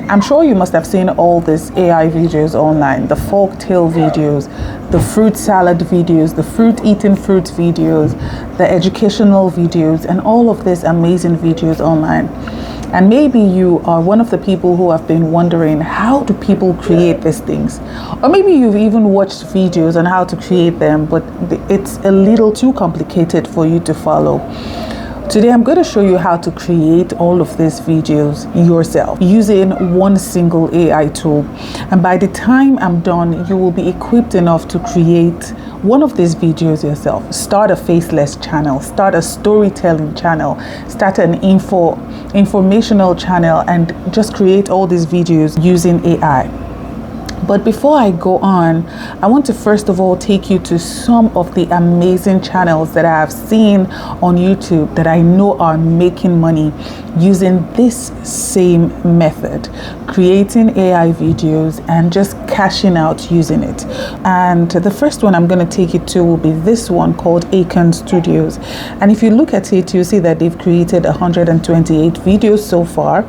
I'm sure you must have seen all these AI videos online, the folk tale videos, the fruit salad videos, the fruit eating fruit videos, the educational videos, and all of these amazing videos online. And maybe you are one of the people who have been wondering, how do people create these things? Or maybe you've even watched videos on how to create them, but it's a little too complicated for you to follow. Today, I'm going to show you how to create all of these videos yourself using one single AI tool. And by the time I'm done, you will be equipped enough to create one of these videos yourself. Start a faceless channel, start a storytelling channel, start an informational channel, and just create all these videos using AI. But before I go on, I want to first of all take you to some of the amazing channels that I have seen on YouTube that I know are making money using this same method, creating AI videos and just cashing out using it. And the first one I'm going to take you to will be this one called HeyGen Studios. And if you look at it, you'll see that they've created 128 videos so far.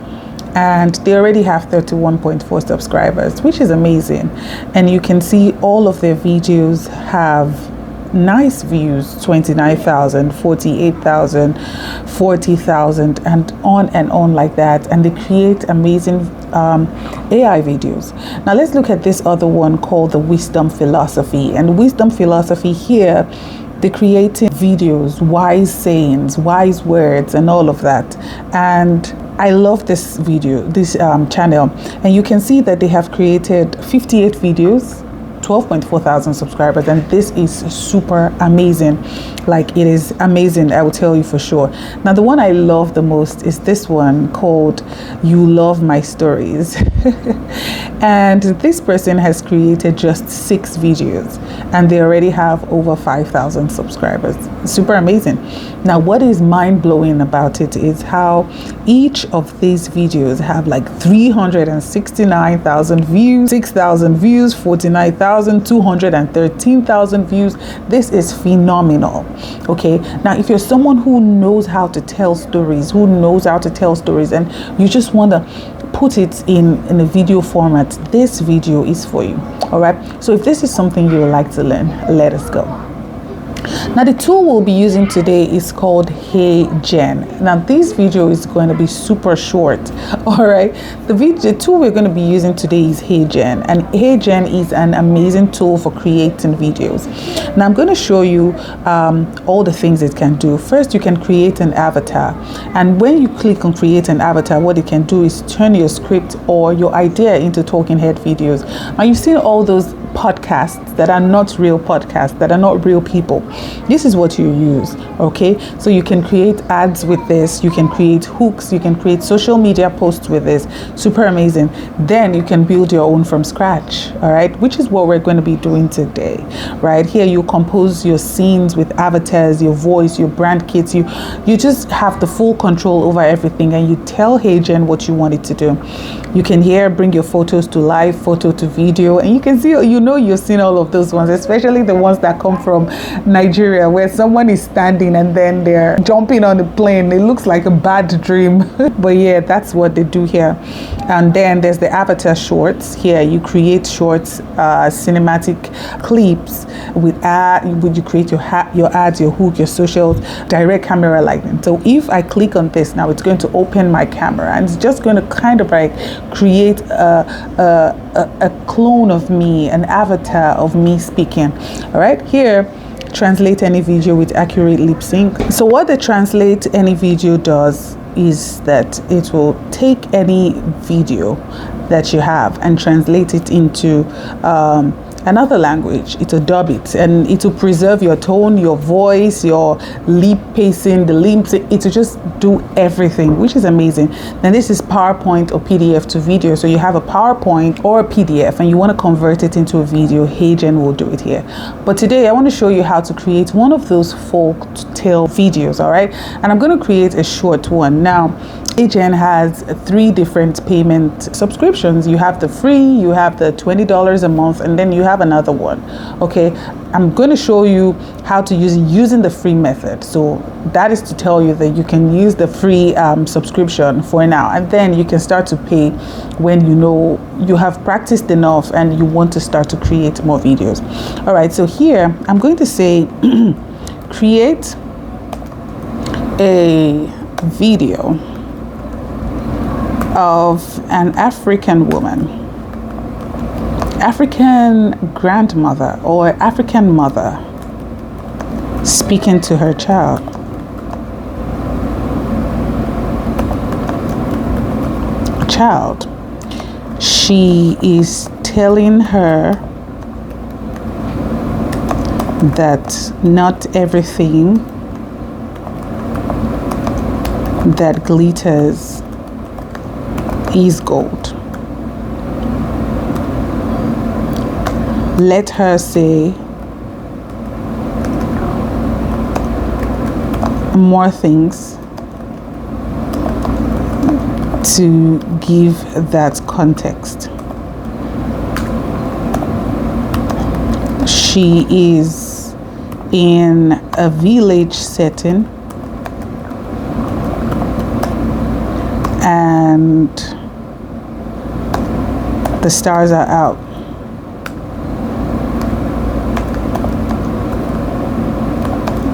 And they already have 31.4 subscribers, which is amazing. And you can see all of their videos have nice views, 29,000, 48,000, 40,000, and on like that. And they create amazing AI videos. Now let's look at this other one called the Wisdom Philosophy. And Wisdom Philosophy here, they're creating videos, wise sayings, wise words, and all of that. And I love this channel, and you can see that they have created 58 videos, 12.4 thousand subscribers, and this is super amazing. Like, it is amazing, I will tell you for sure. Now the one I love the most is this one called You Love My Stories. And this person has created just 6 videos and they already have over 5,000 subscribers. Super amazing. Now what is mind-blowing about it is how each of these videos have like 369,000 views, 6,000 views, 49,000, 213,000 views. This is phenomenal. Okay, now if you're someone who knows how to tell stories, and you just want to put it in a video format, this video is for you. All right, so if this is something you would like to learn, let us go. Now the tool we'll be using today is called HeyGen. Now this video is going to be super short. All right, the tool we're going to be using today is HeyGen, and HeyGen is an amazing tool for creating videos. Now I'm going to show you all the things it can do. First, you can create an avatar, and when you click on create an avatar, what it can do is turn your script or your idea into talking head videos. Now you've seen all those podcasts that are not real podcasts, that are not real people. This is what you use. Okay, so you can create ads with this, you can create hooks, you can create social media posts with this. Super amazing. Then you can build your own from scratch. All right, which is what we're going to be doing today. Right here, you compose your scenes with avatars, your voice, your brand kits. You just have the full control over everything, and you tell HeyGen what you want it to do. You can here bring your photos to life, photo to video, and you can see, you've seen all of those ones, especially the ones that come from Nigeria, where someone is standing and then they're jumping on the plane. It looks like a bad dream. But yeah, that's what they do here. And then there's the avatar shorts. Here you create shorts, cinematic clips with you create your ads, your hook, your socials, direct camera lighting. So if I click on this now, it's going to open my camera, and it's just going to kind of like create a clone of me, an avatar of me speaking. All right, here, translate any video with accurate lip sync. So what the translate any video does is that it will take any video that you have and translate it into another language. It will dub it, and it will preserve your tone, your voice, your lip pacing, the lips. It will just do everything, which is amazing. Then this is PowerPoint or PDF to video. So you have a PowerPoint or a PDF and you want to convert it into a video, HeyGen will do it here. But today I want to show you how to create one of those folk tale videos. All right, and I'm going to create a short one. Now HeyGen has 3 different payment subscriptions. You have the free, you have the $20 a month, and then you have another one. Okay, I'm going to show you how to use it using the free method. So that is to tell you that you can use the free subscription for now, and then you can start to pay when you know you have practiced enough and you want to start to create more videos. All right, so here I'm going to say create a video of an African woman, African grandmother or African mother speaking to her child. She is telling her that not everything that glitters is gold. Let her say more things to give that context. She is in a village setting, and the stars are out.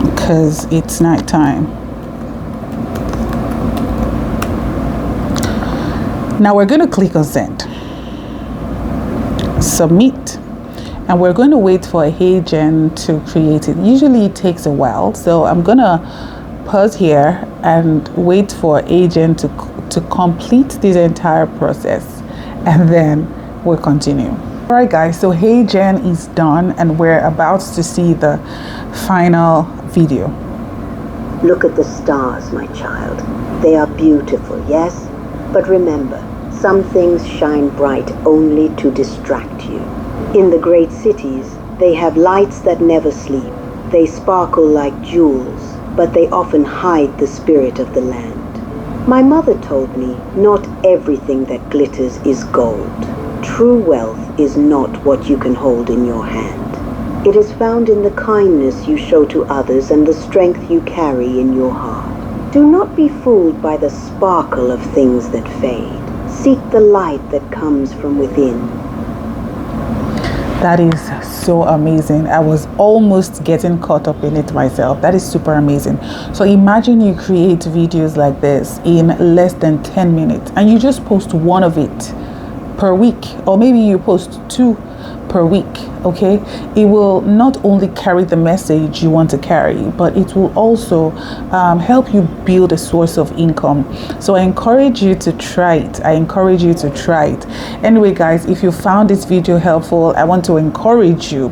Because it's nighttime. Now we're going to click on send, submit, and we're going to wait for HeyGen to create it. Usually it takes a while, so I'm going to pause here and wait for HeyGen to complete this entire process, and then we'll continue. All right guys, so HeyGen is done and we're about to see the final video. Look at the stars, my child. They are beautiful, yes? But remember, some things shine bright only to distract you. In the great cities, they have lights that never sleep. They sparkle like jewels, but they often hide the spirit of the land. My mother told me not everything that glitters is gold. True wealth is not what you can hold in your hand. It is found in the kindness you show to others and the strength you carry in your heart. Do not be fooled by the sparkle of things that fade. Seek the light that comes from within. That is so amazing. I was almost getting caught up in it myself. That is super amazing. So imagine you create videos like this in less than 10 minutes and you just post one of it per week, or maybe you post 2 per week. Okay, it will not only carry the message you want to carry, but it will also help you build a source of income. So I encourage you to try it. Anyway guys, if you found this video helpful, I want to encourage you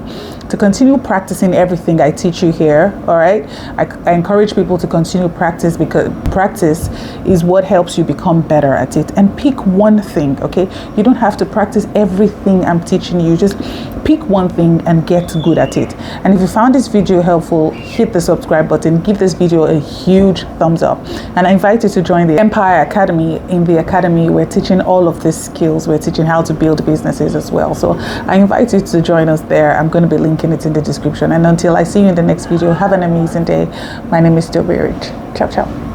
to continue practicing everything I teach you here. All right, I encourage people to continue practice, because practice is what helps you become better at it. And pick one thing. Okay, you don't have to practice everything I'm teaching you. Just pick one thing and get good at it. And if you found this video helpful, hit the subscribe button, give this video a huge thumbs up, and I invite you to join the Empire Academy. In the academy, we're teaching all of these skills. We're teaching how to build businesses as well. So I invite you to join us there. I'm going to be linking it in the description. And until I see you in the next video, have an amazing day. My name is still Rich. Ciao, ciao.